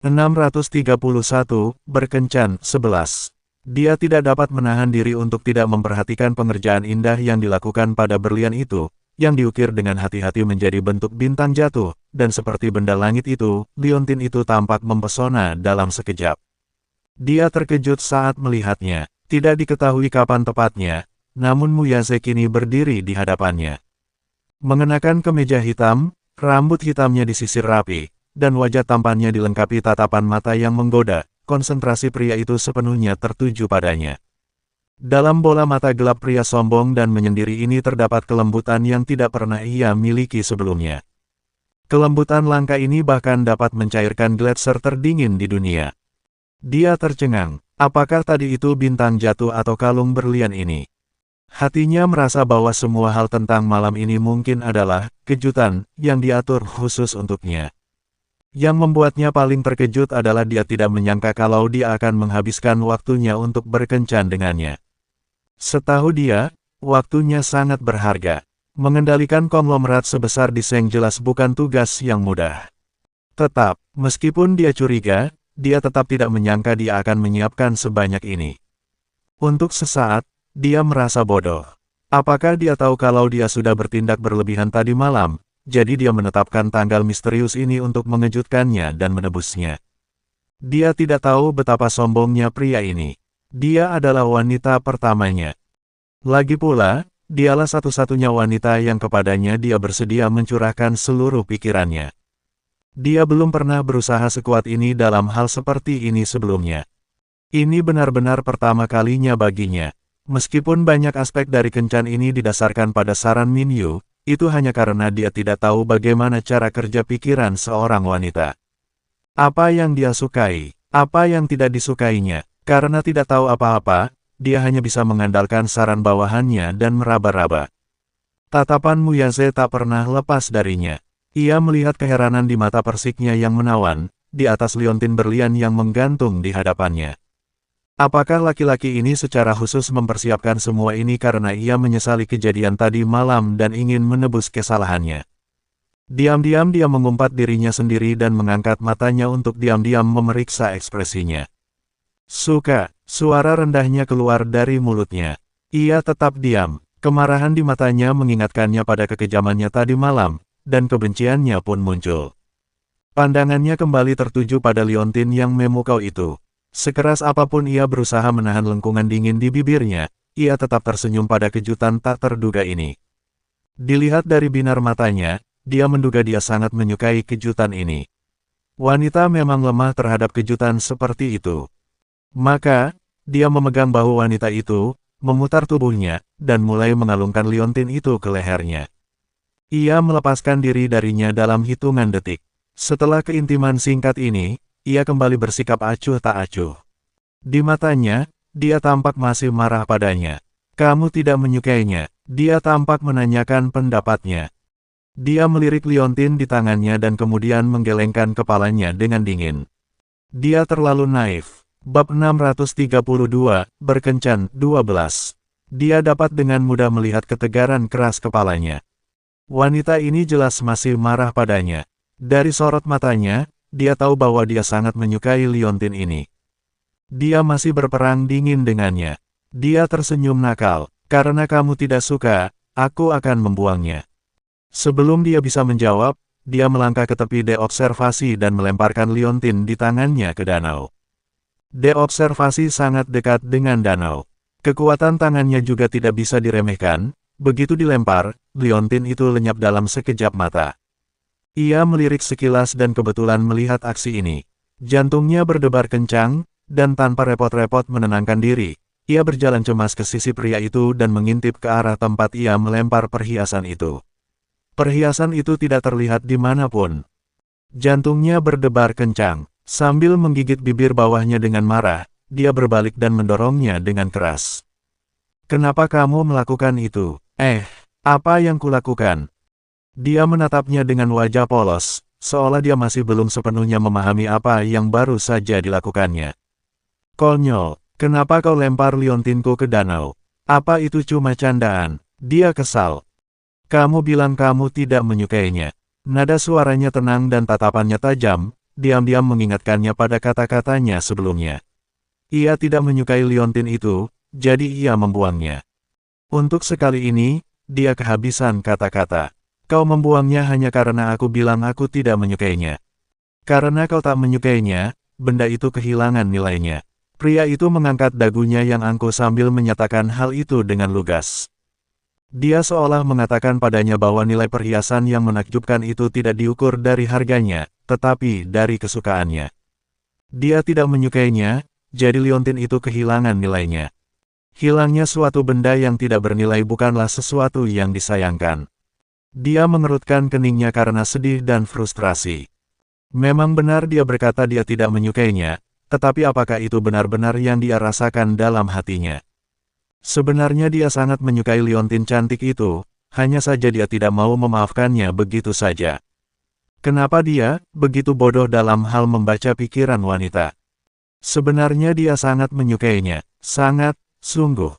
631, berkencan, 11. Dia tidak dapat menahan diri untuk tidak memperhatikan pengerjaan indah yang dilakukan pada berlian itu, yang diukir dengan hati-hati menjadi bentuk bintang jatuh, dan seperti benda langit itu, liontin itu tampak mempesona dalam sekejap. Dia terkejut saat melihatnya, tidak diketahui kapan tepatnya, namun Muyase kini berdiri di hadapannya. Mengenakan kemeja hitam, rambut hitamnya disisir rapi, dan wajah tampannya dilengkapi tatapan mata yang menggoda. Konsentrasi pria itu sepenuhnya tertuju padanya. Dalam bola mata gelap pria sombong dan menyendiri ini terdapat kelembutan yang tidak pernah ia miliki sebelumnya. Kelembutan langka ini bahkan dapat mencairkan gletser terdingin di dunia. Dia tercengang, apakah tadi itu bintang jatuh atau kalung berlian ini? Hatinya merasa bahwa semua hal tentang malam ini mungkin adalah kejutan yang diatur khusus untuknya. Yang membuatnya paling terkejut adalah dia tidak menyangka kalau dia akan menghabiskan waktunya untuk berkencan dengannya. Setahu dia, waktunya sangat berharga. Mengendalikan konglomerat sebesar Diseng jelas bukan tugas yang mudah. Tetap, meskipun dia curiga, dia tetap tidak menyangka dia akan menyiapkan sebanyak ini. Untuk sesaat, dia merasa bodoh. Apakah dia tahu kalau dia sudah bertindak berlebihan tadi malam? Jadi dia menetapkan tanggal misterius ini untuk mengejutkannya dan menebusnya. Dia tidak tahu betapa sombongnya pria ini. Dia adalah wanita pertamanya. Lagi pula, dialah satu-satunya wanita yang kepadanya dia bersedia mencurahkan seluruh pikirannya. Dia belum pernah berusaha sekuat ini dalam hal seperti ini sebelumnya. Ini benar-benar pertama kalinya baginya. Meskipun banyak aspek dari kencan ini didasarkan pada saran Minyu, itu hanya karena dia tidak tahu bagaimana cara kerja pikiran seorang wanita. Apa yang dia sukai, apa yang tidak disukainya. Karena tidak tahu apa-apa, dia hanya bisa mengandalkan saran bawahannya dan meraba-raba. Tatapan Muyase tak pernah lepas darinya. Ia melihat keheranan di mata persiknya yang menawan, di atas liontin berlian yang menggantung di hadapannya. Apakah laki-laki ini secara khusus mempersiapkan semua ini karena ia menyesali kejadian tadi malam dan ingin menebus kesalahannya? Diam-diam dia mengumpat dirinya sendiri dan mengangkat matanya untuk diam-diam memeriksa ekspresinya. Suka, suara rendahnya keluar dari mulutnya. Ia tetap diam, kemarahan di matanya mengingatkannya pada kekejamannya tadi malam, dan kebenciannya pun muncul. Pandangannya kembali tertuju pada liontin yang memukau itu. Sekeras apapun ia berusaha menahan lengkungan dingin di bibirnya, ia tetap tersenyum pada kejutan tak terduga ini. Dilihat dari binar matanya, dia menduga dia sangat menyukai kejutan ini. Wanita memang lemah terhadap kejutan seperti itu. Maka, dia memegang bahu wanita itu, memutar tubuhnya, dan mulai mengalungkan liontin itu ke lehernya. Ia melepaskan diri darinya dalam hitungan detik. Setelah keintiman singkat ini, ia kembali bersikap acuh tak acuh. Di matanya, dia tampak masih marah padanya. Kamu tidak menyukainya, dia tampak menanyakan pendapatnya. Dia melirik liontin di tangannya dan kemudian menggelengkan kepalanya dengan dingin. Dia terlalu naif. Bab 632, berkencan, 12. Dia dapat dengan mudah melihat ketegaran keras kepalanya. Wanita ini jelas masih marah padanya. Dari sorot matanya, dia tahu bahwa dia sangat menyukai liontin ini. Dia masih berperang dingin dengannya. Dia tersenyum nakal. Karena kamu tidak suka, aku akan membuangnya. Sebelum dia bisa menjawab, dia melangkah ke tepi deobservasi dan melemparkan liontin di tangannya ke danau. Deobservasi sangat dekat dengan danau. Kekuatan tangannya juga tidak bisa diremehkan. Begitu dilempar, liontin itu lenyap dalam sekejap mata. Ia melirik sekilas dan kebetulan melihat aksi ini. Jantungnya berdebar kencang, dan tanpa repot-repot menenangkan diri, ia berjalan cemas ke sisi pria itu dan mengintip ke arah tempat ia melempar perhiasan itu. Perhiasan itu tidak terlihat dimanapun. Jantungnya berdebar kencang. Sambil menggigit bibir bawahnya dengan marah, dia berbalik dan mendorongnya dengan keras. Kenapa kamu melakukan itu? Apa yang kulakukan? Dia menatapnya dengan wajah polos, seolah dia masih belum sepenuhnya memahami apa yang baru saja dilakukannya. Konyol, kenapa kau lempar liontinku ke danau? Apa itu cuma candaan? Dia kesal. Kamu bilang kamu tidak menyukainya. Nada suaranya tenang dan tatapannya tajam, diam-diam mengingatkannya pada kata-katanya sebelumnya. Ia tidak menyukai liontin itu, jadi ia membuangnya. Untuk sekali ini, dia kehabisan kata-kata. Kau membuangnya hanya karena aku bilang aku tidak menyukainya. Karena kau tak menyukainya, benda itu kehilangan nilainya. Pria itu mengangkat dagunya yang angkuh sambil menyatakan hal itu dengan lugas. Dia seolah mengatakan padanya bahwa nilai perhiasan yang menakjubkan itu tidak diukur dari harganya, tetapi dari kesukaannya. Dia tidak menyukainya, jadi liontin itu kehilangan nilainya. Hilangnya suatu benda yang tidak bernilai bukanlah sesuatu yang disayangkan. Dia mengerutkan keningnya karena sedih dan frustrasi. Memang benar dia berkata dia tidak menyukainya, tetapi apakah itu benar-benar yang dia rasakan dalam hatinya? Sebenarnya dia sangat menyukai liontin cantik itu, hanya saja dia tidak mau memaafkannya begitu saja. Kenapa dia begitu bodoh dalam hal membaca pikiran wanita? Sebenarnya dia sangat menyukainya, sangat, sungguh.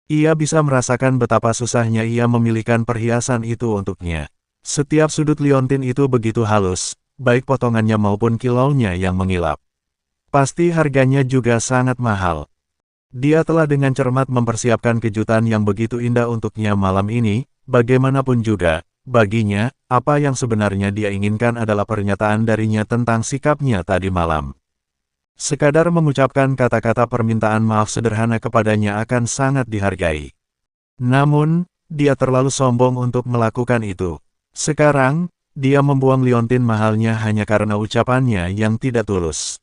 Ia bisa merasakan betapa susahnya ia memilihkan perhiasan itu untuknya. Setiap sudut liontin itu begitu halus, baik potongannya maupun kilaunya yang mengilap. Pasti harganya juga sangat mahal. Dia telah dengan cermat mempersiapkan kejutan yang begitu indah untuknya malam ini, bagaimanapun juga, baginya, apa yang sebenarnya dia inginkan adalah pernyataan darinya tentang sikapnya tadi malam. Sekadar mengucapkan kata-kata permintaan maaf sederhana kepadanya akan sangat dihargai. Namun, dia terlalu sombong untuk melakukan itu. Sekarang, dia membuang liontin mahalnya hanya karena ucapannya yang tidak tulus.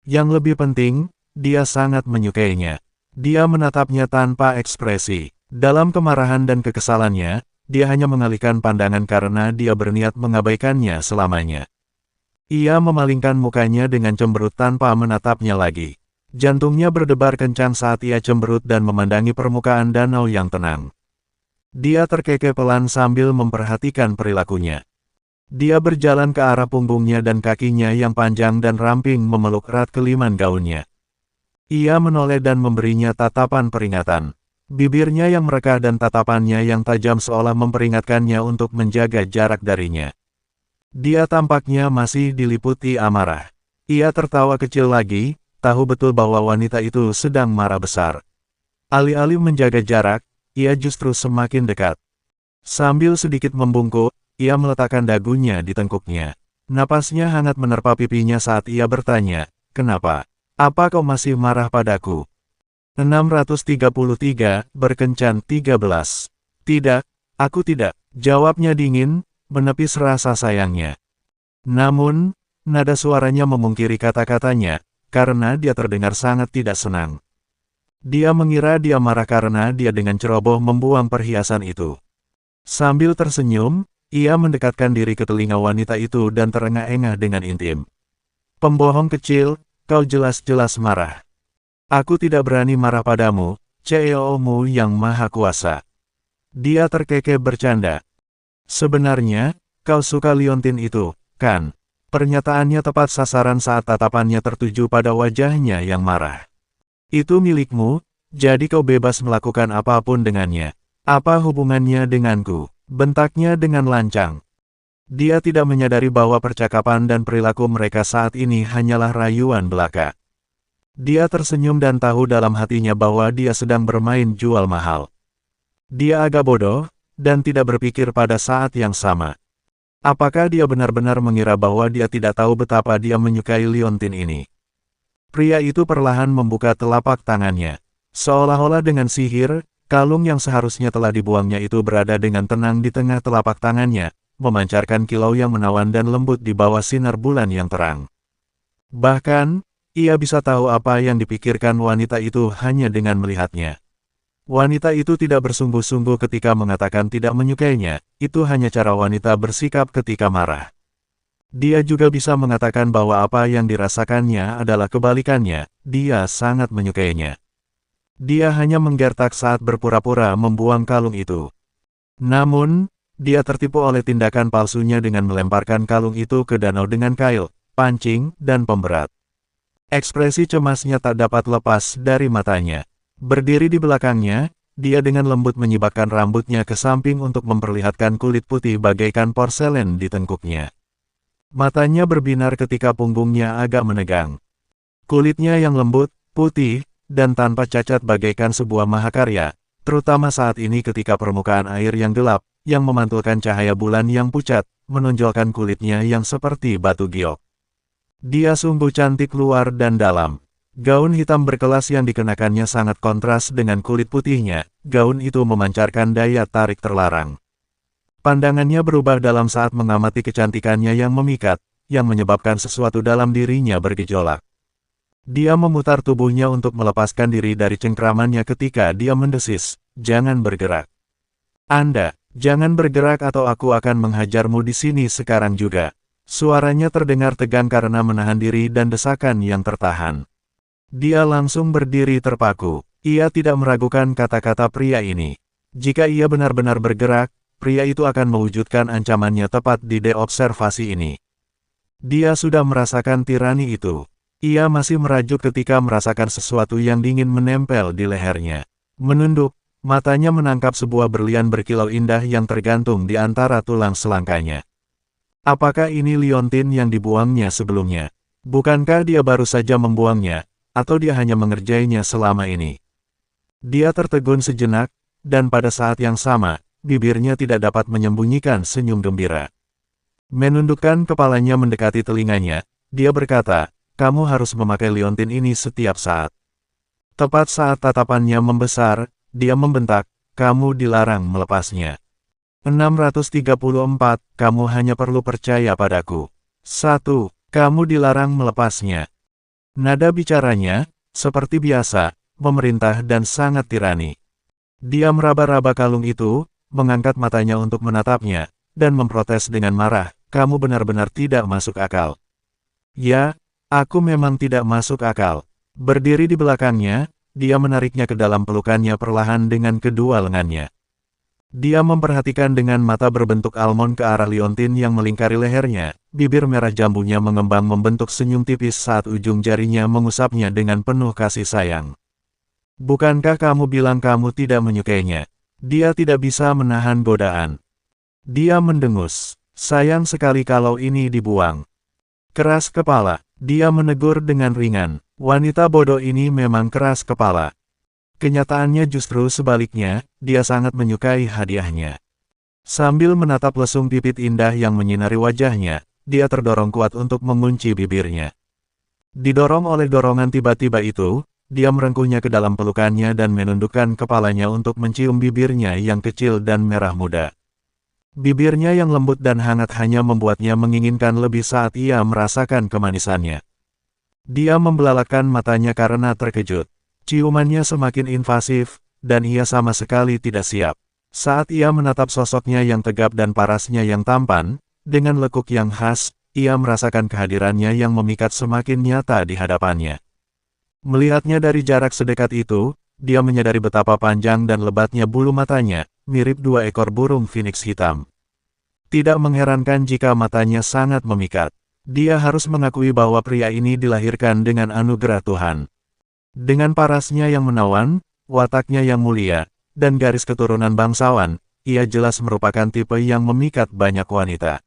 Yang lebih penting, dia sangat menyukainya. Dia menatapnya tanpa ekspresi. Dalam kemarahan dan kekesalannya, dia hanya mengalihkan pandangan karena dia berniat mengabaikannya selamanya. Ia memalingkan mukanya dengan cemberut tanpa menatapnya lagi. Jantungnya berdebar kencang saat ia cemberut dan memandangi permukaan danau yang tenang. Dia terkekeh pelan sambil memperhatikan perilakunya. Dia berjalan ke arah punggungnya dan kakinya yang panjang dan ramping memeluk erat keliman gaunnya. Ia menoleh dan memberinya tatapan peringatan. Bibirnya yang merekah dan tatapannya yang tajam seolah memperingatkannya untuk menjaga jarak darinya. Dia tampaknya masih diliputi amarah. Ia tertawa kecil lagi, tahu betul bahwa wanita itu sedang marah besar. Alih-alih menjaga jarak, ia justru semakin dekat. Sambil sedikit membungkuk, ia meletakkan dagunya di tengkuknya. Napasnya hangat menerpa pipinya saat ia bertanya, "Kenapa? Apa kau masih marah padaku?" 633, berkencan 13. "Tidak, aku tidak," jawabnya dingin, menepis rasa sayangnya. Namun, nada suaranya memungkiri kata-katanya, karena dia terdengar sangat tidak senang. Dia mengira dia marah karena dia dengan ceroboh membuang perhiasan itu. Sambil tersenyum, ia mendekatkan diri ke telinga wanita itu dan terengah-engah dengan intim. "Pembohong kecil, kau jelas-jelas marah. Aku tidak berani marah padamu, CEO-mu yang maha kuasa." Dia terkekeh bercanda. "Sebenarnya, kau suka liontin itu, kan?" Pernyataannya tepat sasaran saat tatapannya tertuju pada wajahnya yang marah. "Itu milikmu, jadi kau bebas melakukan apapun dengannya." "Apa hubungannya denganku?" bentaknya dengan lancang. Dia tidak menyadari bahwa percakapan dan perilaku mereka saat ini hanyalah rayuan belaka. Dia tersenyum dan tahu dalam hatinya bahwa dia sedang bermain jual mahal. Dia agak bodoh, dan tidak berpikir pada saat yang sama. Apakah dia benar-benar mengira bahwa dia tidak tahu betapa dia menyukai liontin ini? Pria itu perlahan membuka telapak tangannya. Seolah-olah dengan sihir, kalung yang seharusnya telah dibuangnya itu berada dengan tenang di tengah telapak tangannya, memancarkan kilau yang menawan dan lembut di bawah sinar bulan yang terang. Bahkan, ia bisa tahu apa yang dipikirkan wanita itu hanya dengan melihatnya. Wanita itu tidak bersungguh-sungguh ketika mengatakan tidak menyukainya, itu hanya cara wanita bersikap ketika marah. Dia juga bisa mengatakan bahwa apa yang dirasakannya adalah kebalikannya, dia sangat menyukainya. Dia hanya menggertak saat berpura-pura membuang kalung itu. Namun, dia tertipu oleh tindakan palsunya dengan melemparkan kalung itu ke danau dengan kail, pancing, dan pemberat. Ekspresi cemasnya tak dapat lepas dari matanya. Berdiri di belakangnya, dia dengan lembut menyibakkan rambutnya ke samping untuk memperlihatkan kulit putih bagaikan porselen di tengkuknya. Matanya berbinar ketika punggungnya agak menegang. Kulitnya yang lembut, putih, dan tanpa cacat bagaikan sebuah mahakarya, terutama saat ini ketika permukaan air yang gelap, yang memantulkan cahaya bulan yang pucat, menonjolkan kulitnya yang seperti batu giok. Dia sungguh cantik luar dan dalam. Gaun hitam berkelas yang dikenakannya sangat kontras dengan kulit putihnya, gaun itu memancarkan daya tarik terlarang. Pandangannya berubah dalam saat mengamati kecantikannya yang memikat, yang menyebabkan sesuatu dalam dirinya bergejolak. Dia memutar tubuhnya untuk melepaskan diri dari cengkramannya ketika dia mendesis, "Jangan bergerak. Anda, jangan bergerak atau aku akan menghajarmu di sini sekarang juga." Suaranya terdengar tegang karena menahan diri dan desakan yang tertahan. Dia langsung berdiri terpaku. Ia tidak meragukan kata-kata pria ini. Jika ia benar-benar bergerak, pria itu akan mewujudkan ancamannya tepat di deobservasi ini. Dia sudah merasakan tirani itu. Ia masih merajuk ketika merasakan sesuatu yang dingin menempel di lehernya. Menunduk, matanya menangkap sebuah berlian berkilau indah yang tergantung di antara tulang selangkanya. Apakah ini liontin yang dibuangnya sebelumnya? Bukankah dia baru saja membuangnya? Atau dia hanya mengerjainya selama ini? Dia tertegun sejenak, dan pada saat yang sama, bibirnya tidak dapat menyembunyikan senyum gembira. Menundukkan kepalanya mendekati telinganya, dia berkata, "Kamu harus memakai liontin ini setiap saat." Tepat saat tatapannya membesar, dia membentak, "Kamu dilarang melepasnya." 634, kamu hanya perlu percaya padaku. 1. Kamu dilarang melepasnya. Nada bicaranya, seperti biasa, memerintah dan sangat tirani. Dia meraba-raba kalung itu, mengangkat matanya untuk menatapnya, dan memprotes dengan marah, "Kamu benar-benar tidak masuk akal." "Ya, aku memang tidak masuk akal." Berdiri di belakangnya, dia menariknya ke dalam pelukannya perlahan dengan kedua lengannya. Dia memperhatikan dengan mata berbentuk almond ke arah liontin yang melingkari lehernya, bibir merah jambunya mengembang membentuk senyum tipis saat ujung jarinya mengusapnya dengan penuh kasih sayang. "Bukankah kamu bilang kamu tidak menyukainya?" Dia tidak bisa menahan godaan. Dia mendengus, "Sayang sekali kalau ini dibuang." Keras kepala, dia menegur dengan ringan, "Wanita bodoh ini memang keras kepala." Kenyataannya justru sebaliknya, dia sangat menyukai hadiahnya. Sambil menatap lesung pipit indah yang menyinari wajahnya, dia terdorong kuat untuk mengunci bibirnya. Didorong oleh dorongan tiba-tiba itu, dia merengkuhnya ke dalam pelukannya dan menundukkan kepalanya untuk mencium bibirnya yang kecil dan merah muda. Bibirnya yang lembut dan hangat hanya membuatnya menginginkan lebih saat ia merasakan kemanisannya. Dia membelalakan matanya karena terkejut. Ciumannya semakin invasif, dan ia sama sekali tidak siap. Saat ia menatap sosoknya yang tegap dan parasnya yang tampan, dengan lekuk yang khas, ia merasakan kehadirannya yang memikat semakin nyata di hadapannya. Melihatnya dari jarak sedekat itu, dia menyadari betapa panjang dan lebatnya bulu matanya, mirip dua ekor burung phoenix hitam. Tidak mengherankan jika matanya sangat memikat. Dia harus mengakui bahwa pria ini dilahirkan dengan anugerah Tuhan. Dengan parasnya yang menawan, wataknya yang mulia, dan garis keturunan bangsawan, ia jelas merupakan tipe yang memikat banyak wanita.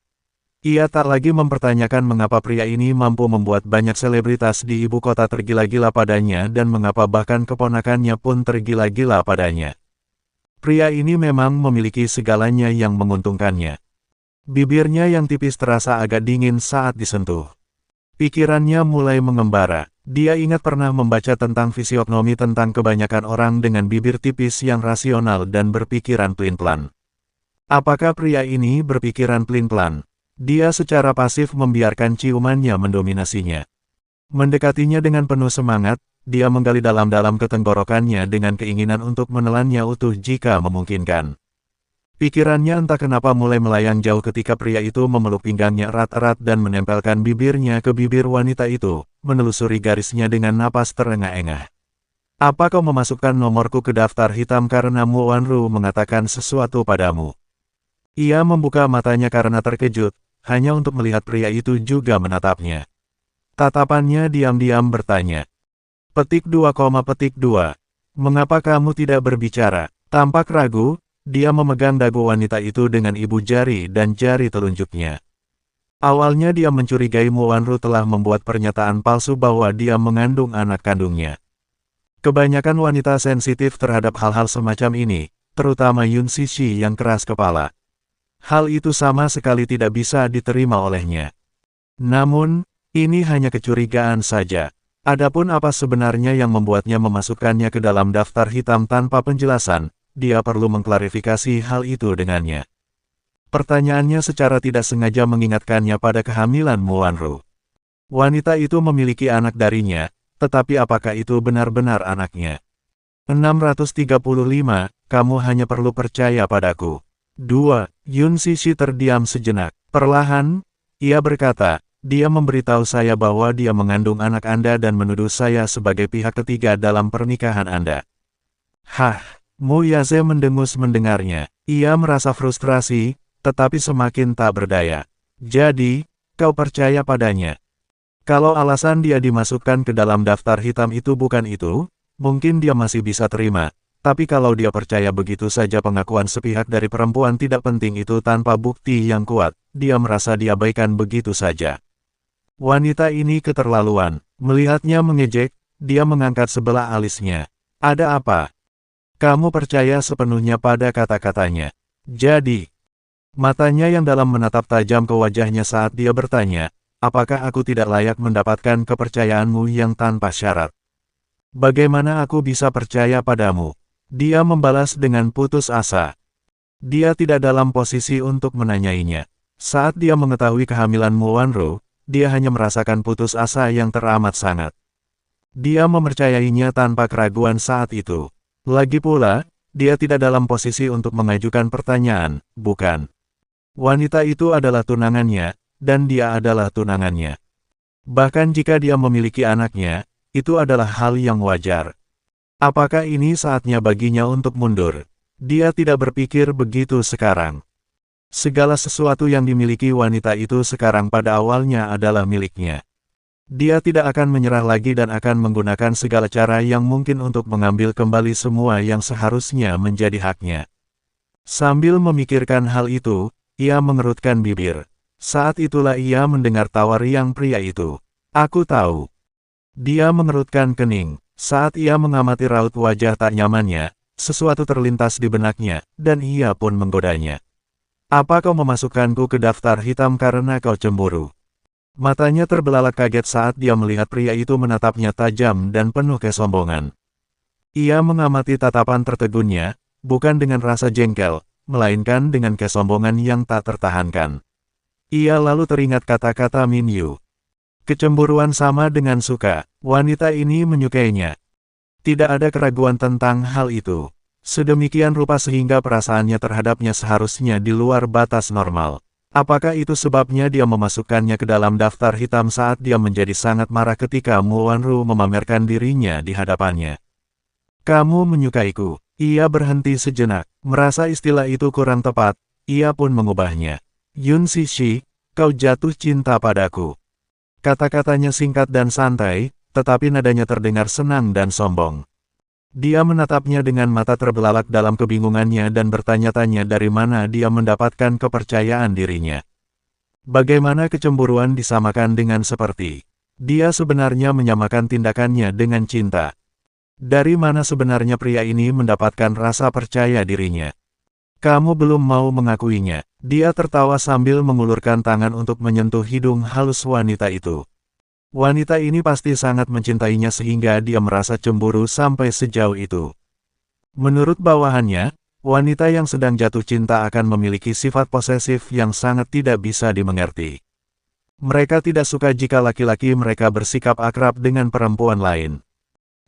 Ia tak lagi mempertanyakan mengapa pria ini mampu membuat banyak selebritas di ibu kota tergila-gila padanya dan mengapa bahkan keponakannya pun tergila-gila padanya. Pria ini memang memiliki segalanya yang menguntungkannya. Bibirnya yang tipis terasa agak dingin saat disentuh. Pikirannya mulai mengembara. Dia ingat pernah membaca tentang fisiognomi tentang kebanyakan orang dengan bibir tipis yang rasional dan berpikiran pelin-pelan. Apakah pria ini berpikiran pelin-pelan? Dia secara pasif membiarkan ciumannya mendominasinya. Mendekatinya dengan penuh semangat, dia menggali dalam-dalam ke tenggorokannya dengan keinginan untuk menelannya utuh jika memungkinkan. Pikirannya entah kenapa mulai melayang jauh ketika pria itu memeluk pinggangnya erat-erat dan menempelkan bibirnya ke bibir wanita itu, menelusuri garisnya dengan napas terengah-engah. "Apa kau memasukkan nomorku ke daftar hitam karena Mu Wanru mengatakan sesuatu padamu?" Ia membuka matanya karena terkejut, hanya untuk melihat pria itu juga menatapnya. Tatapannya diam-diam bertanya. Petik 2,2. "Mengapa kamu tidak berbicara?" Tampak ragu, dia memegang dagu wanita itu dengan ibu jari dan jari telunjuknya. Awalnya dia mencurigai Mu Wanru telah membuat pernyataan palsu bahwa dia mengandung anak kandungnya. Kebanyakan wanita sensitif terhadap hal-hal semacam ini, terutama Yun Cixi yang keras kepala. Hal itu sama sekali tidak bisa diterima olehnya. Namun, ini hanya kecurigaan saja. Adapun apa sebenarnya yang membuatnya memasukkannya ke dalam daftar hitam tanpa penjelasan, dia perlu mengklarifikasi hal itu dengannya. Pertanyaannya secara tidak sengaja mengingatkannya pada kehamilan Mu Wanru. Wanita itu memiliki anak darinya, tetapi apakah itu benar-benar anaknya? 635, kamu hanya perlu percaya padaku. 2. Yun Cixi terdiam sejenak. Perlahan, ia berkata, dia memberitahu saya bahwa dia mengandung anak Anda dan menuduh saya sebagai pihak ketiga dalam pernikahan Anda. Hah, Mu Yaze mendengus mendengarnya. Ia merasa frustrasi, tetapi semakin tak berdaya. Jadi, kau percaya padanya? Kalau alasan dia dimasukkan ke dalam daftar hitam itu bukan itu, mungkin dia masih bisa terima. Tapi kalau dia percaya begitu saja pengakuan sepihak dari perempuan tidak penting itu tanpa bukti yang kuat, dia merasa diabaikan begitu saja. Wanita ini keterlaluan. Melihatnya mengejek, dia mengangkat sebelah alisnya. Ada apa? Kamu percaya sepenuhnya pada kata-katanya. Jadi, matanya yang dalam menatap tajam ke wajahnya saat dia bertanya, apakah aku tidak layak mendapatkan kepercayaanmu yang tanpa syarat? Bagaimana aku bisa percaya padamu? Dia membalas dengan putus asa. Dia tidak dalam posisi untuk menanyainya. Saat dia mengetahui kehamilan Mu Wanru, dia hanya merasakan putus asa yang teramat sangat. Dia mempercayainya tanpa keraguan saat itu. Lagi pula, dia tidak dalam posisi untuk mengajukan pertanyaan, bukan? Wanita itu adalah tunangannya, dan dia adalah tunangannya. Bahkan jika dia memiliki anaknya, itu adalah hal yang wajar. Apakah ini saatnya baginya untuk mundur? Dia tidak berpikir begitu sekarang. Segala sesuatu yang dimiliki wanita itu sekarang pada awalnya adalah miliknya. Dia tidak akan menyerah lagi dan akan menggunakan segala cara yang mungkin untuk mengambil kembali semua yang seharusnya menjadi haknya. Sambil memikirkan hal itu, ia mengerutkan bibir. Saat itulah ia mendengar tawar yang pria itu. Aku tahu. Dia mengerutkan kening. Saat ia mengamati raut wajah tak nyamannya, sesuatu terlintas di benaknya, dan ia pun menggodanya. Apa kau memasukkanku ke daftar hitam karena kau cemburu? Matanya terbelalak kaget saat dia melihat pria itu menatapnya tajam dan penuh kesombongan. Ia mengamati tatapan tertegunnya, bukan dengan rasa jengkel, melainkan dengan kesombongan yang tak tertahankan. Ia lalu teringat kata-kata Min Yu. Kecemburuan sama dengan suka, wanita ini menyukainya. Tidak ada keraguan tentang hal itu. Sedemikian rupa sehingga perasaannya terhadapnya seharusnya di luar batas normal. Apakah itu sebabnya dia memasukkannya ke dalam daftar hitam saat dia menjadi sangat marah ketika Mu Wanru memamerkan dirinya di hadapannya? Kamu menyukaiku. Ia berhenti sejenak, merasa istilah itu kurang tepat, ia pun mengubahnya. Yun Cixi, kau jatuh cinta padaku. Kata-katanya singkat dan santai, tetapi nadanya terdengar senang dan sombong. Dia menatapnya dengan mata terbelalak dalam kebingungannya dan bertanya-tanya dari mana dia mendapatkan kepercayaan dirinya. Bagaimana kecemburuan disamakan dengan seperti? Dia sebenarnya menyamakan tindakannya dengan cinta. Dari mana sebenarnya pria ini mendapatkan rasa percaya dirinya? Kamu belum mau mengakuinya. Dia tertawa sambil mengulurkan tangan untuk menyentuh hidung halus wanita itu. Wanita ini pasti sangat mencintainya sehingga dia merasa cemburu sampai sejauh itu. Menurut bawahannya, wanita yang sedang jatuh cinta akan memiliki sifat posesif yang sangat tidak bisa dimengerti. Mereka tidak suka jika laki-laki mereka bersikap akrab dengan perempuan lain.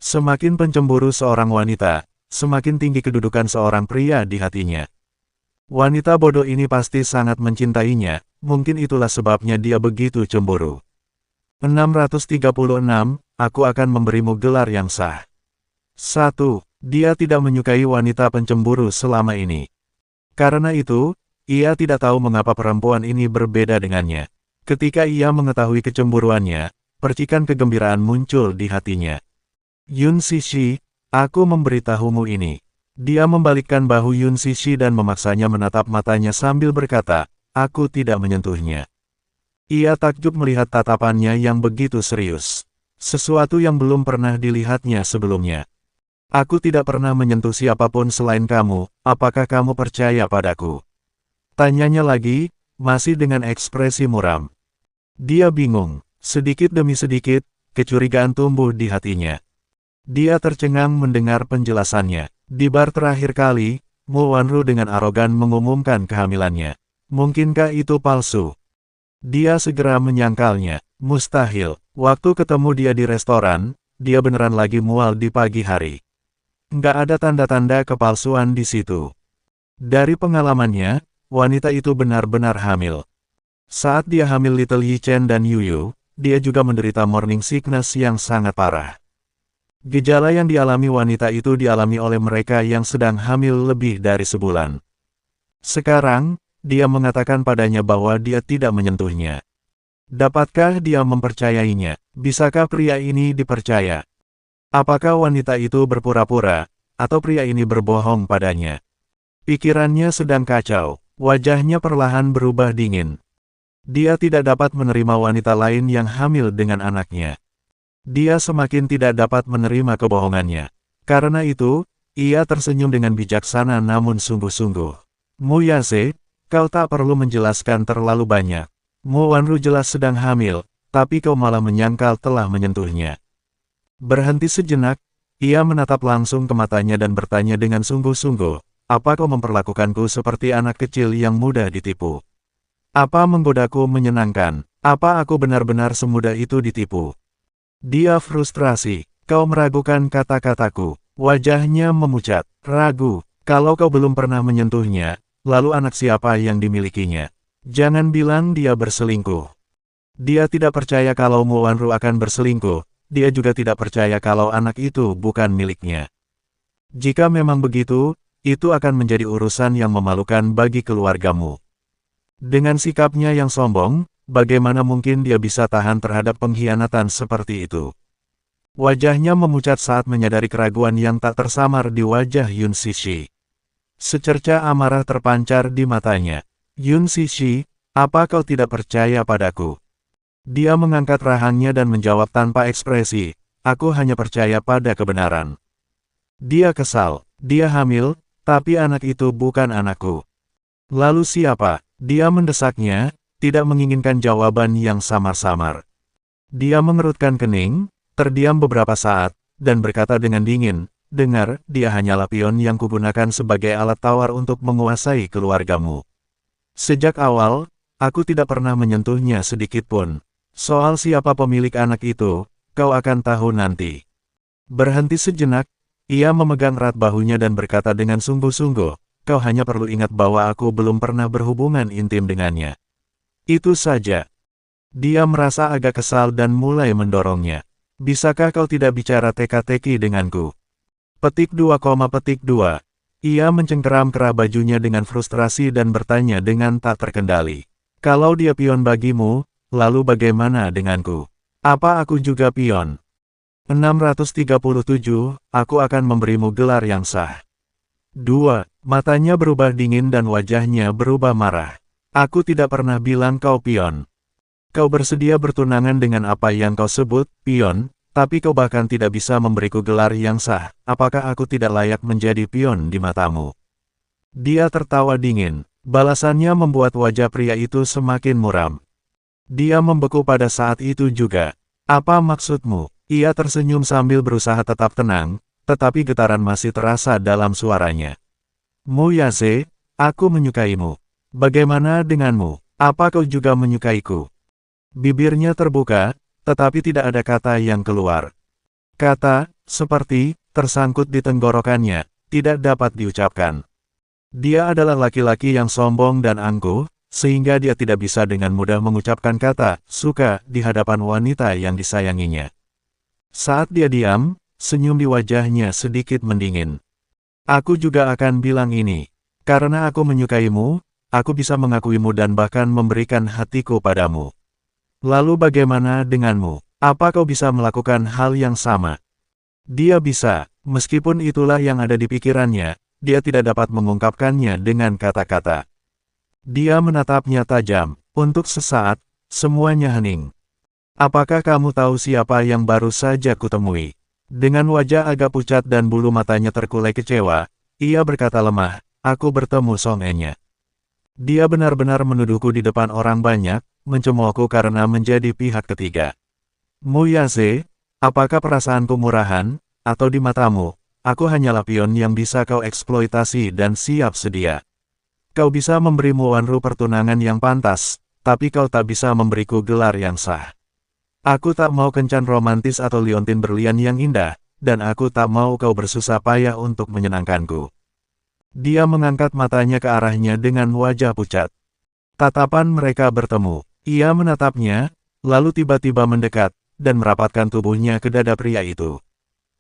Semakin pencemburu seorang wanita, semakin tinggi kedudukan seorang pria di hatinya. Wanita bodoh ini pasti sangat mencintainya, mungkin itulah sebabnya dia begitu cemburu. 636, aku akan memberimu gelar yang sah. 1. Dia tidak menyukai wanita pencemburu selama ini. Karena itu, ia tidak tahu mengapa perempuan ini berbeda dengannya. Ketika ia mengetahui kecemburuannya, percikan kegembiraan muncul di hatinya. Yun Cixi, aku memberitahumu ini. Dia membalikkan bahu Yun Cixi dan memaksanya menatap matanya sambil berkata, aku tidak menyentuhnya. Ia takjub melihat tatapannya yang begitu serius. Sesuatu yang belum pernah dilihatnya sebelumnya. Aku tidak pernah menyentuh siapapun selain kamu, apakah kamu percaya padaku? Tanyanya lagi, masih dengan ekspresi muram. Dia bingung. Sedikit demi sedikit, kecurigaan tumbuh di hatinya. Dia tercengang mendengar penjelasannya. Di bar terakhir kali, Mo Wanru dengan arogan mengumumkan kehamilannya. Mungkinkah itu palsu? Dia segera menyangkalnya. Mustahil. Waktu ketemu dia di restoran, dia beneran lagi mual di pagi hari. Nggak ada tanda-tanda kepalsuan di situ. Dari pengalamannya, wanita itu benar-benar hamil. Saat dia hamil Little Yi Chen dan Yu Yu, dia juga menderita morning sickness yang sangat parah. Gejala yang dialami wanita itu dialami oleh mereka yang sedang hamil lebih dari sebulan. Sekarang, dia mengatakan padanya bahwa dia tidak menyentuhnya. Dapatkah dia mempercayainya? Bisakah pria ini dipercaya? Apakah wanita itu berpura-pura, atau pria ini berbohong padanya? Pikirannya sedang kacau, wajahnya perlahan berubah dingin. Dia tidak dapat menerima wanita lain yang hamil dengan anaknya. Dia semakin tidak dapat menerima kebohongannya. Karena itu, ia tersenyum dengan bijaksana namun sungguh-sungguh. Mu Yase, kau tak perlu menjelaskan terlalu banyak. Mo Wanru jelas sedang hamil, tapi kau malah menyangkal telah menyentuhnya. Berhenti sejenak, ia menatap langsung ke matanya dan bertanya dengan sungguh-sungguh, apa kau memperlakukanku seperti anak kecil yang mudah ditipu? Apa menggodaku menyenangkan? Apa aku benar-benar semudah itu ditipu? Dia frustrasi. Kau meragukan kata-kataku. Wajahnya memucat. Ragu. Kalau kau belum pernah menyentuhnya, lalu anak siapa yang dimilikinya? Jangan bilang dia berselingkuh. Dia tidak percaya kalau Mo Wanru akan berselingkuh. Dia juga tidak percaya kalau anak itu bukan miliknya. Jika memang begitu, itu akan menjadi urusan yang memalukan bagi keluargamu. Dengan sikapnya yang sombong, bagaimana mungkin dia bisa tahan terhadap pengkhianatan seperti itu? Wajahnya memucat saat menyadari keraguan yang tak tersamar di wajah Yun Sishi. Secerca amarah terpancar di matanya. Yun Sishi, apa kau tidak percaya padaku? Dia mengangkat rahangnya dan menjawab tanpa ekspresi, aku hanya percaya pada kebenaran. Dia kesal, dia hamil, tapi anak itu bukan anakku. Lalu siapa? Dia mendesaknya, tidak menginginkan jawaban yang samar-samar. Dia mengerutkan kening, terdiam beberapa saat, dan berkata dengan dingin, dengar, dia hanyalah pion yang kugunakan sebagai alat tawar untuk menguasai keluargamu. Sejak awal, aku tidak pernah menyentuhnya sedikitpun. Soal siapa pemilik anak itu, kau akan tahu nanti. Berhenti sejenak, ia memegang erat bahunya dan berkata dengan sungguh-sungguh, kau hanya perlu ingat bahwa aku belum pernah berhubungan intim dengannya. Itu saja. Dia merasa agak kesal dan mulai mendorongnya. Bisakah kau tidak bicara teka-teki denganku? Petik 2, petik 2. Ia mencengkeram kerah bajunya dengan frustrasi dan bertanya dengan tak terkendali. Kalau dia pion bagimu, lalu bagaimana denganku? Apa aku juga pion? 637, aku akan memberimu gelar yang sah. 2. Matanya berubah dingin dan wajahnya berubah marah. Aku tidak pernah bilang kau pion. Kau bersedia bertunangan dengan apa yang kau sebut, pion, tapi kau bahkan tidak bisa memberiku gelar yang sah. Apakah aku tidak layak menjadi pion di matamu? Dia tertawa dingin. Balasannya membuat wajah pria itu semakin muram. Dia membeku pada saat itu juga. Apa maksudmu? Ia tersenyum sambil berusaha tetap tenang, tetapi getaran masih terasa dalam suaranya. Mu Yase, aku menyukaimu. Bagaimana denganmu? Apa kau juga menyukaiku? Bibirnya terbuka, tetapi tidak ada kata yang keluar. Kata, seperti, tersangkut di tenggorokannya, tidak dapat diucapkan. Dia adalah laki-laki yang sombong dan angkuh, sehingga dia tidak bisa dengan mudah mengucapkan kata, suka, di hadapan wanita yang disayanginya. Saat dia diam, senyum di wajahnya sedikit mendingin. Aku juga akan bilang ini. Karena aku menyukaimu, aku bisa mengakuimu dan bahkan memberikan hatiku padamu. Lalu bagaimana denganmu? Apa kau bisa melakukan hal yang sama? Dia bisa, meskipun itulah yang ada di pikirannya, dia tidak dapat mengungkapkannya dengan kata-kata. Dia menatapnya tajam. Untuk sesaat, Semuanya hening. Apakah kamu tahu siapa yang baru saja kutemui? Dengan wajah agak pucat dan bulu matanya terkulai kecewa, ia berkata lemah, aku bertemu Song E-nya. Dia benar-benar menuduhku di depan orang banyak, mencemoohku karena menjadi pihak ketiga. Mu Yaze, apakah perasaanku murahan, atau di matamu, aku hanyalah pion yang bisa kau eksploitasi dan siap sedia. Kau bisa memberimu Wanru pertunangan yang pantas, tapi kau tak bisa memberiku gelar yang sah. Aku tak mau kencan romantis atau liontin berlian yang indah, dan aku tak mau kau bersusah payah untuk menyenangkanku. Dia mengangkat matanya ke arahnya dengan wajah pucat. Tatapan mereka bertemu. Ia menatapnya, lalu tiba-tiba mendekat, dan merapatkan tubuhnya ke dada pria itu.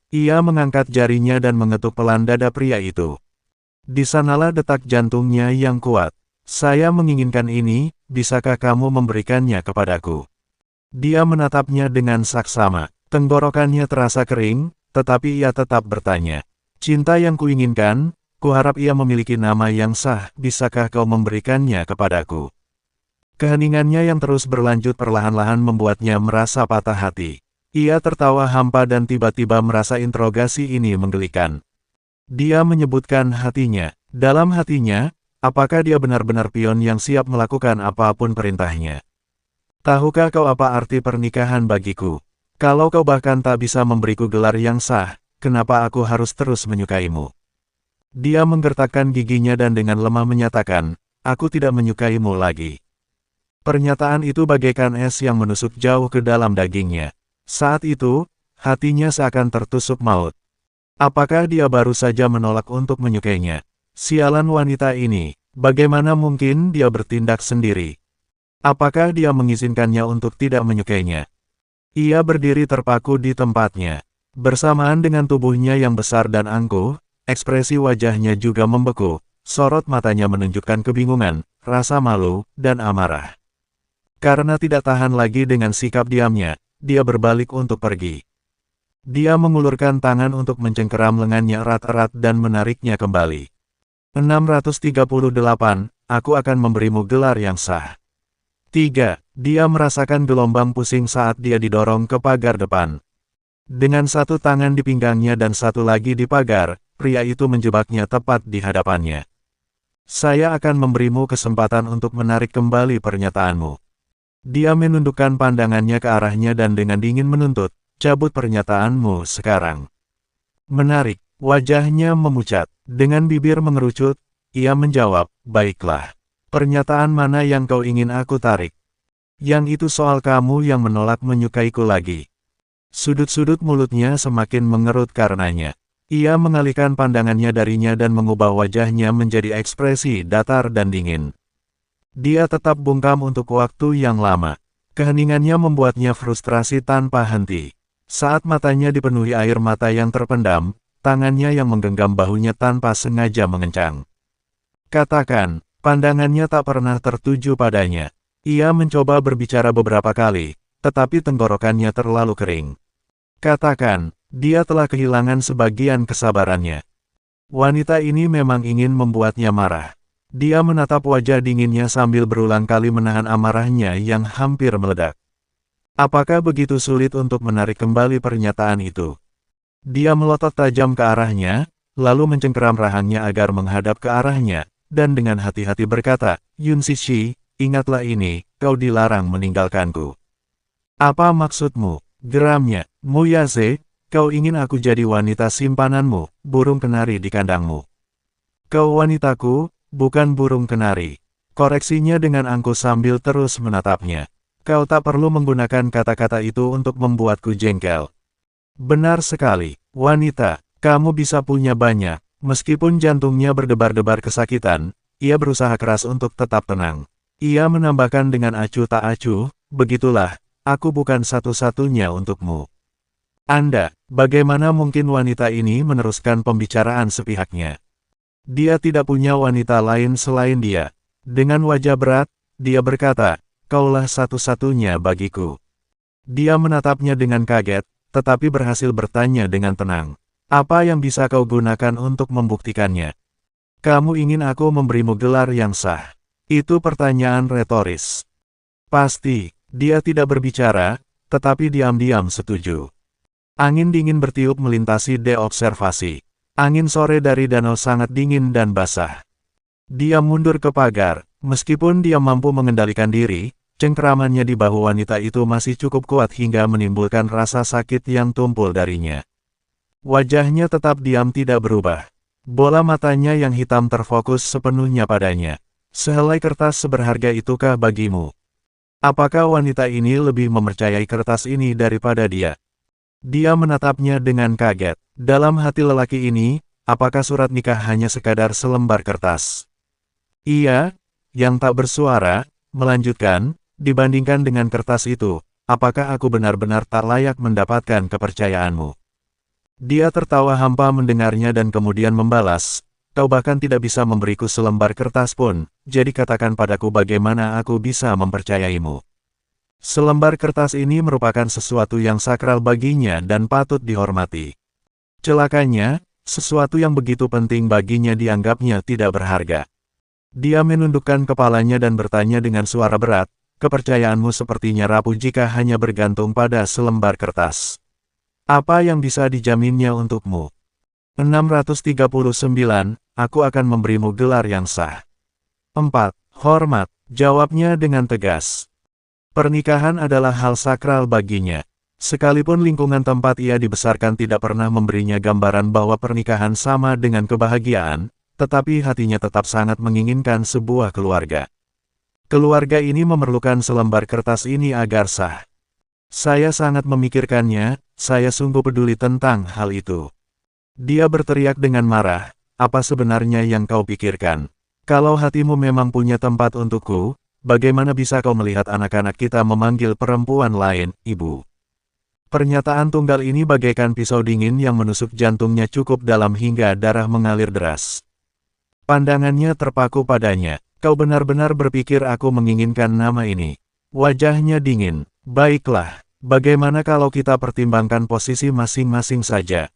Ia mengangkat jarinya dan mengetuk pelan dada pria itu. Di sanalah detak jantungnya yang kuat. Saya menginginkan ini, bisakah kamu memberikannya kepadaku? Dia menatapnya dengan saksama. Tenggorokannya terasa kering, tetapi ia tetap bertanya. Cinta yang kuinginkan, kuharap ia memiliki nama yang sah, bisakah kau memberikannya kepadaku? Keheningannya yang terus berlanjut perlahan-lahan membuatnya merasa patah hati. Ia tertawa hampa dan tiba-tiba merasa interogasi ini menggelikan. Dia menyebutkan hatinya. Dalam hatinya, apakah dia benar-benar pion yang siap melakukan apapun perintahnya? Tahukah kau apa arti pernikahan bagiku? Kalau kau bahkan tak bisa memberiku gelar yang sah, kenapa aku harus terus menyukaimu? Dia menggertakkan giginya dan dengan lemah menyatakan, aku tidak menyukaimu lagi. Pernyataan itu bagaikan es yang menusuk jauh ke dalam dagingnya. Saat itu, hatinya seakan tertusuk maut. Apakah dia baru saja menolak untuk menyukainya? Sialan wanita ini, bagaimana mungkin dia bertindak sendiri? Apakah dia mengizinkannya untuk tidak menyukainya? Ia berdiri terpaku di tempatnya. Bersamaan dengan tubuhnya yang besar dan angkuh, ekspresi wajahnya juga membeku, sorot matanya menunjukkan kebingungan, rasa malu, dan amarah. Karena tidak tahan lagi dengan sikap diamnya, dia berbalik untuk pergi. Dia mengulurkan tangan untuk mencengkeram lengannya erat-erat dan menariknya kembali. 638, aku akan memberimu gelar yang sah. 3. Dia merasakan gelombang pusing saat dia didorong ke pagar depan. Dengan satu tangan di pinggangnya dan satu lagi di pagar, pria itu menjebaknya tepat di hadapannya. Saya akan memberimu kesempatan untuk menarik kembali pernyataanmu. Dia menundukkan pandangannya ke arahnya dan dengan dingin menuntut, cabut pernyataanmu sekarang. Menarik, wajahnya memucat. Dengan bibir mengerucut, ia menjawab, baiklah. Pernyataan mana yang kau ingin aku tarik? Yang itu soal kamu yang menolak menyukaiku lagi. Sudut-sudut mulutnya semakin mengerut karenanya. Ia mengalihkan pandangannya darinya dan mengubah wajahnya menjadi ekspresi datar dan dingin. Dia tetap bungkam untuk waktu yang lama. Keheningannya membuatnya frustrasi tanpa henti. Saat matanya dipenuhi air mata yang terpendam, tangannya yang menggenggam bahunya tanpa sengaja mengencang. Katakan. Pandangannya tak pernah tertuju padanya. Ia mencoba berbicara beberapa kali, tetapi tenggorokannya terlalu kering. Katakan, dia telah kehilangan sebagian kesabarannya. Wanita ini memang ingin membuatnya marah. Dia menatap wajah dinginnya sambil berulang kali menahan amarahnya yang hampir meledak. Apakah begitu sulit untuk menarik kembali pernyataan itu? Dia melotot tajam ke arahnya, lalu mencengkeram rahangnya agar menghadap ke arahnya, dan dengan hati-hati berkata, Yun Sishi, ingatlah ini, kau dilarang meninggalkanku. Apa maksudmu? Geramnya, Mu Yaze, kau ingin aku jadi wanita simpananmu, burung kenari di kandangmu. Kau wanitaku, bukan burung kenari. Koreksinya dengan angkuh sambil terus menatapnya. Kau tak perlu menggunakan kata-kata itu untuk membuatku jengkel. Benar sekali, wanita, kamu bisa punya banyak. Meskipun jantungnya berdebar-debar kesakitan, ia berusaha keras untuk tetap tenang. Ia menambahkan dengan acuh tak acuh, begitulah, aku bukan satu-satunya untukmu. Anda, bagaimana mungkin wanita ini meneruskan pembicaraan sepihaknya? Dia tidak punya wanita lain selain dia. Dengan wajah berat, dia berkata, kaulah satu-satunya bagiku. Dia menatapnya dengan kaget, tetapi berhasil bertanya dengan tenang. Apa yang bisa kau gunakan untuk membuktikannya? Kamu ingin aku memberimu gelar yang sah? Itu pertanyaan retoris. Pasti, Dia tidak berbicara, tetapi diam-diam setuju. Angin dingin bertiup melintasi observasi. Angin sore dari danau sangat dingin dan basah. Dia mundur ke pagar. Meskipun dia mampu mengendalikan diri, cengkeramannya di bahu wanita itu masih cukup kuat hingga menimbulkan rasa sakit yang tumpul darinya. Wajahnya tetap diam tidak berubah. Bola matanya yang hitam terfokus sepenuhnya padanya. Sehelai kertas seberharga itukah bagimu? Apakah wanita ini lebih mempercayai kertas ini daripada dia? Dia menatapnya dengan kaget. Dalam hati lelaki ini, apakah surat nikah hanya sekadar selembar kertas? Ia, yang tak bersuara, melanjutkan, dibandingkan dengan kertas itu, apakah aku benar-benar tak layak mendapatkan kepercayaanmu? Dia tertawa hampa mendengarnya dan kemudian membalas, kau bahkan tidak bisa memberiku selembar kertas pun, jadi katakan padaku bagaimana aku bisa mempercayaimu. Selembar kertas ini merupakan sesuatu yang sakral baginya dan patut dihormati. Celakanya, sesuatu yang begitu penting baginya dianggapnya tidak berharga. Dia menundukkan kepalanya dan bertanya dengan suara berat, kepercayaanmu sepertinya rapuh jika hanya bergantung pada selembar kertas. Apa yang bisa dijaminnya untukmu? 639, aku akan memberimu gelar yang sah. 4. Hormat, jawabnya dengan tegas. Pernikahan adalah hal sakral baginya. Sekalipun lingkungan tempat ia dibesarkan tidak pernah memberinya gambaran bahwa pernikahan sama dengan kebahagiaan, tetapi hatinya tetap sangat menginginkan sebuah keluarga. Keluarga ini memerlukan selembar kertas ini agar sah. Saya sangat memikirkannya, saya sungguh peduli tentang hal itu. Dia berteriak dengan marah, apa sebenarnya yang kau pikirkan? Kalau hatimu memang punya tempat untukku, bagaimana bisa kau melihat anak-anak kita memanggil perempuan lain, ibu? Pernyataan tunggal ini bagaikan pisau dingin yang menusuk jantungnya cukup dalam hingga darah mengalir deras. Pandangannya terpaku padanya. Kau benar-benar berpikir aku menginginkan nama ini? Wajahnya dingin. Baiklah, bagaimana kalau kita pertimbangkan posisi masing-masing saja?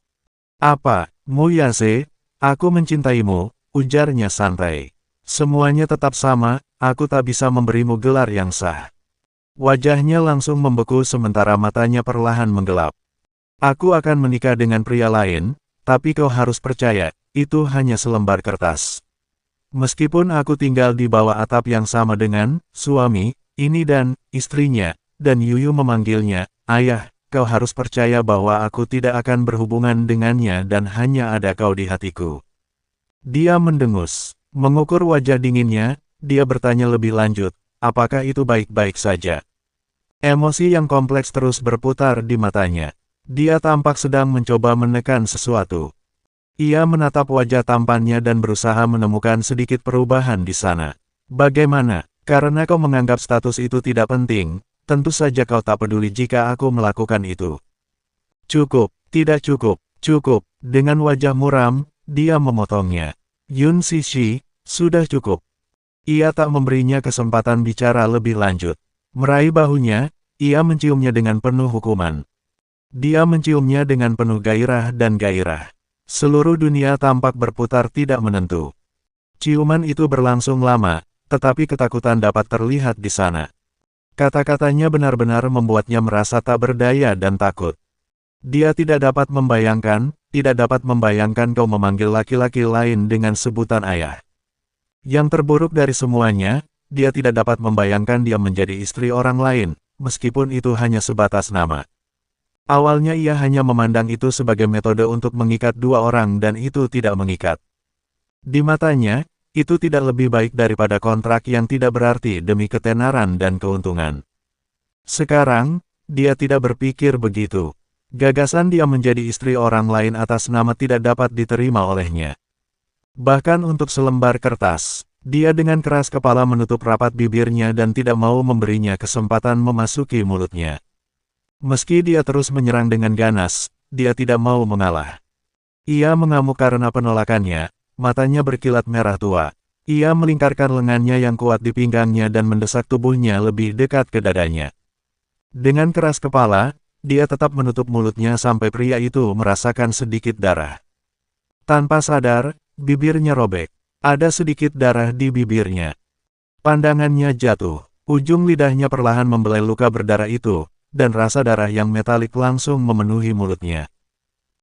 Apa, Muyase? Aku mencintaimu, ujarnya santai. Semuanya tetap sama, aku tak bisa memberimu gelar yang sah. Wajahnya langsung membeku sementara matanya perlahan menggelap. Aku akan menikah dengan pria lain, tapi kau harus percaya, itu hanya selembar kertas. Meskipun aku tinggal di bawah atap yang sama dengan suami ini dan istrinya, dan Yuyu memanggilnya ayah, kau harus percaya bahwa aku tidak akan berhubungan dengannya dan hanya ada kau di hatiku. Dia mendengus, mengukur wajah dinginnya, dia bertanya lebih lanjut, apakah itu baik-baik saja? Emosi yang kompleks terus berputar di matanya. Dia tampak sedang mencoba menekan sesuatu. Ia menatap wajah tampannya dan berusaha menemukan sedikit perubahan di sana. Bagaimana? Karena kau menganggap status itu tidak penting, tentu saja kau tak peduli jika aku melakukan itu. Cukup, tidak cukup, cukup. Dengan wajah muram, dia memotongnya. Yun Sishi, sudah cukup. Ia tak memberinya kesempatan bicara lebih lanjut. Meraih bahunya, ia menciumnya dengan penuh hukuman. Dia menciumnya dengan penuh gairah dan gairah. Seluruh dunia tampak berputar tidak menentu. Ciuman itu berlangsung lama, tetapi ketakutan dapat terlihat di sana. Kata-katanya benar-benar membuatnya merasa tak berdaya dan takut. Dia tidak dapat membayangkan kau memanggil laki-laki lain dengan sebutan ayah. Yang terburuk dari semuanya, dia tidak dapat membayangkan dia menjadi istri orang lain, meskipun itu hanya sebatas nama. Awalnya ia hanya memandang itu sebagai metode untuk mengikat dua orang dan itu tidak mengikat. Di matanya, itu tidak lebih baik daripada kontrak yang tidak berarti demi ketenaran dan keuntungan. Sekarang, dia tidak berpikir begitu. Gagasan dia menjadi istri orang lain atas nama tidak dapat diterima olehnya. Bahkan untuk selembar kertas, dia dengan keras kepala menutup rapat bibirnya dan tidak mau memberinya kesempatan memasuki mulutnya. Meski dia terus menyerang dengan ganas, dia tidak mau mengalah. Ia mengamuk karena penolakannya, matanya berkilat merah tua. Ia melingkarkan lengannya yang kuat di pinggangnya dan mendesak tubuhnya lebih dekat ke dadanya. Dengan keras kepala, dia tetap menutup mulutnya sampai pria itu merasakan sedikit darah. Tanpa sadar, bibirnya robek. Ada sedikit darah di bibirnya. Pandangannya jatuh. Ujung lidahnya perlahan membelai luka berdarah itu, dan rasa darah yang metalik langsung memenuhi mulutnya.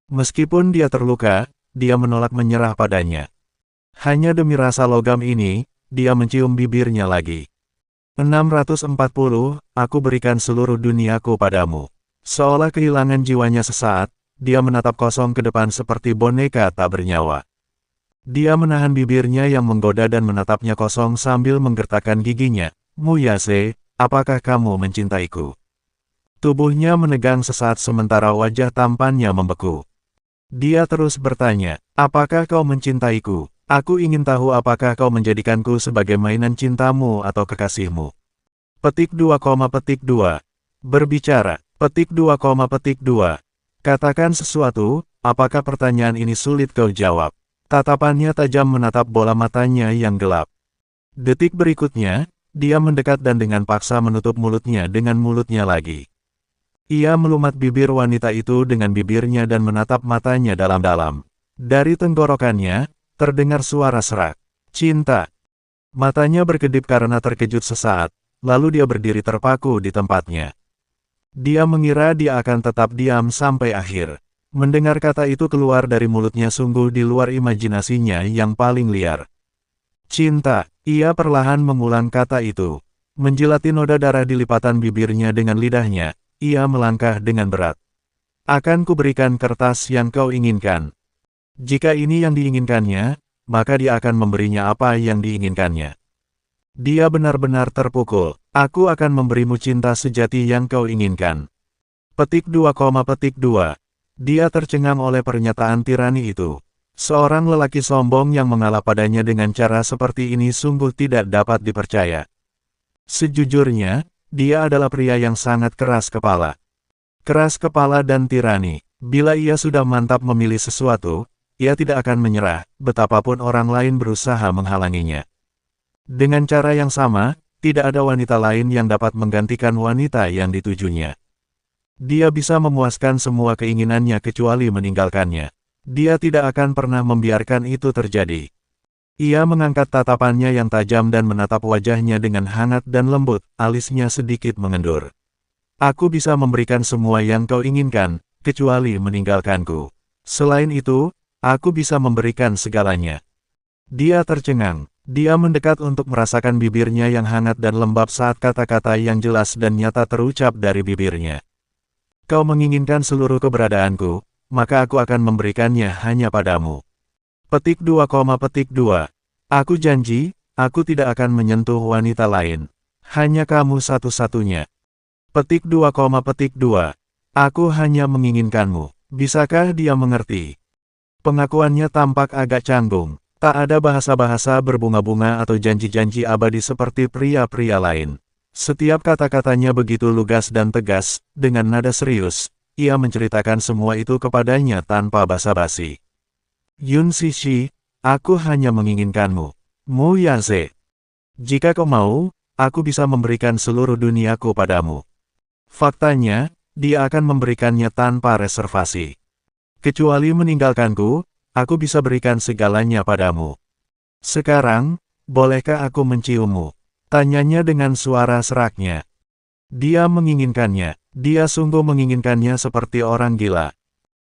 Meskipun dia terluka, dia menolak menyerah padanya. Hanya demi rasa logam ini, dia mencium bibirnya lagi. 640, aku berikan seluruh duniaku padamu. Seolah kehilangan jiwanya sesaat, dia menatap kosong ke depan seperti boneka tak bernyawa. Dia menahan bibirnya yang menggoda dan menatapnya kosong sambil menggertakkan giginya. Muyase, apakah kamu mencintaiku? Tubuhnya menegang sesaat sementara wajah tampannya membeku. Dia terus bertanya, apakah kau mencintaiku? Aku ingin tahu apakah kau menjadikanku sebagai mainan cintamu atau kekasihmu. Petik 2, Berbicara. Petik 2, Katakan sesuatu, apakah pertanyaan ini sulit kau jawab? Tatapannya tajam menatap bola matanya yang gelap. Detik berikutnya, dia mendekat dan dengan paksa menutup mulutnya dengan mulutnya lagi. Ia melumat bibir wanita itu dengan bibirnya dan menatap matanya dalam-dalam. Dari tenggorokannya, terdengar suara serak. Cinta. Matanya berkedip karena terkejut sesaat, lalu dia berdiri terpaku di tempatnya. Dia mengira dia akan tetap diam sampai akhir. Mendengar kata itu keluar dari mulutnya sungguh di luar imajinasinya yang paling liar. Cinta. Ia perlahan mengulang kata itu. Menjilati noda darah di lipatan bibirnya dengan lidahnya, ia melangkah dengan berat. Akan kuberikan kertas yang kau inginkan. Jika ini yang diinginkannya, maka dia akan memberinya apa yang diinginkannya. Dia benar-benar terpukul. Aku akan memberimu cinta sejati yang kau inginkan. Petik 2, Dia tercengang oleh pernyataan tirani itu. Seorang lelaki sombong yang mengalah padanya dengan cara seperti ini sungguh tidak dapat dipercaya. Sejujurnya, dia adalah pria yang sangat keras kepala. Keras kepala dan tirani. Bila ia sudah mantap memilih sesuatu, ia tidak akan menyerah, betapapun orang lain berusaha menghalanginya. Dengan cara yang sama, tidak ada wanita lain yang dapat menggantikan wanita yang ditujunya. Dia bisa memuaskan semua keinginannya kecuali meninggalkannya. Dia tidak akan pernah membiarkan itu terjadi. Ia mengangkat tatapannya yang tajam dan menatap wajahnya dengan hangat dan lembut, alisnya sedikit mengendur. Aku bisa memberikan semua yang kau inginkan, kecuali meninggalkanku. Selain itu, aku bisa memberikan segalanya. Dia tercengang. Dia mendekat untuk merasakan bibirnya yang hangat dan lembab saat kata-kata yang jelas dan nyata terucap dari bibirnya. Kau menginginkan seluruh keberadaanku, maka aku akan memberikannya hanya padamu. Petik 2, Aku janji, aku tidak akan menyentuh wanita lain. Hanya kamu satu-satunya. Petik 2, Aku hanya menginginkanmu. Bisakah dia mengerti? Pengakuannya tampak agak canggung. Tak ada bahasa-bahasa berbunga-bunga atau janji-janji abadi seperti pria-pria lain. Setiap kata-katanya begitu lugas dan tegas, dengan nada serius. Ia menceritakan semua itu kepadanya tanpa basa-basi. Yun Sishi, aku hanya menginginkanmu. Muyase. Jika kau mau, aku bisa memberikan seluruh duniaku padamu. Faktanya, dia akan memberikannya tanpa reservasi. Kecuali meninggalkanku, aku bisa berikan segalanya padamu. Sekarang, bolehkah aku menciummu? Tanyanya dengan suara seraknya. Dia menginginkannya. Dia sungguh menginginkannya seperti orang gila.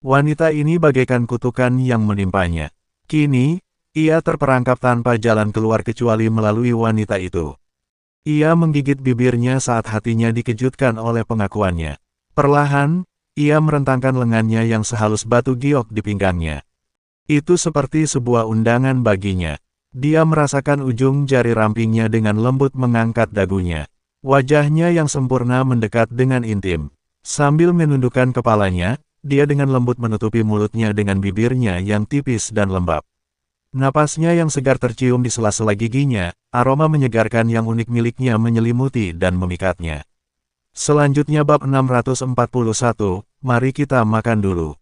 Wanita ini bagaikan kutukan yang menimpanya. Kini, ia terperangkap tanpa jalan keluar kecuali melalui wanita itu. Ia menggigit bibirnya saat hatinya dikejutkan oleh pengakuannya. Perlahan, ia merentangkan lengannya yang sehalus batu giok di pinggangnya. Itu seperti sebuah undangan baginya. Dia merasakan ujung jari rampingnya dengan lembut mengangkat dagunya. Wajahnya yang sempurna mendekat dengan intim. Sambil menundukkan kepalanya, dia dengan lembut menutupi mulutnya dengan bibirnya yang tipis dan lembab. Napasnya yang segar tercium di sela-sela giginya, aroma menyegarkan yang unik miliknya menyelimuti dan memikatnya. Selanjutnya bab 641, mari kita makan dulu.